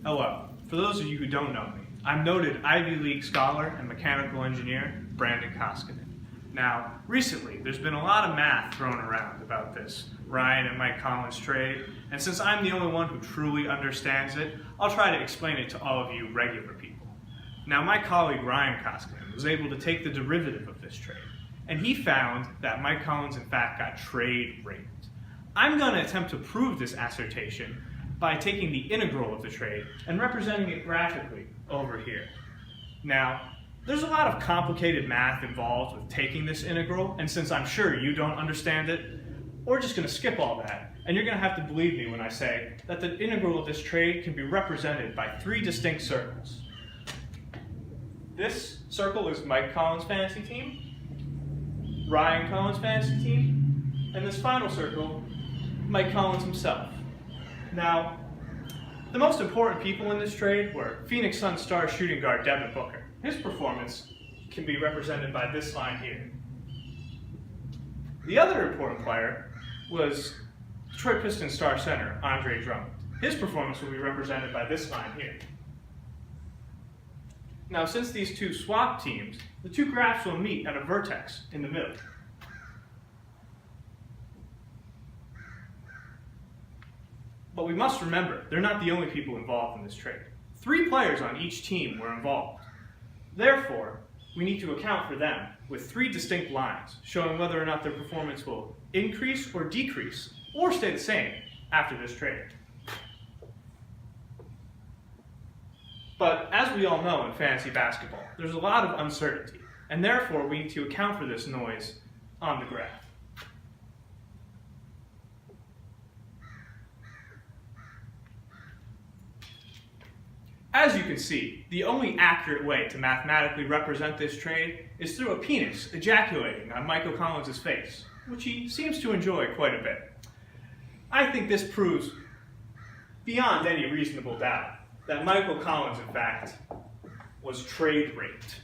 Hello. For those of you who don't know me, I'm noted Ivy League scholar and mechanical engineer Brandon Koskinen. Now, recently, there's been a lot of math thrown around about this Ryan and Mike Collins trade, and since I'm the only one who truly understands it, I'll try to explain it to all of you regular people. Now, my colleague Ryan Koskinen was able to take the derivative of this trade, and he found that Mike Collins in fact got trade raped. I'm going to attempt to prove this assertion by taking the integral of the trade and representing it graphically over here. Now, there's a lot of complicated math involved with taking this integral, and since I'm sure you don't understand it, we're just going to skip all that, and you're going to have to believe me when I say that the integral of this trade can be represented by three distinct circles. This circle is Mike Collins' fantasy team, Ryan Collins' fantasy team, and this final circle, Mike Collins himself. Now, the most important people in this trade were Phoenix Suns star shooting guard Devin Booker. His performance can be represented by this line here. The other important player was Detroit Pistons star center Andre Drummond. His performance will be represented by this line here. Now, since these two swap teams, the two graphs will meet at a vertex in the middle. But we must remember, they're not the only people involved in this trade. 3 players on each team were involved. Therefore, we need to account for them with 3 distinct lines, showing whether or not their performance will increase or decrease, or stay the same after this trade. But as we all know in fantasy basketball, there's a lot of uncertainty, and therefore we need to account for this noise on the graph. As you can see, the only accurate way to mathematically represent this trade is through a penis ejaculating on Michael Collins' face, which he seems to enjoy quite a bit. I think this proves, beyond any reasonable doubt, that Michael Collins, in fact, was trade raped.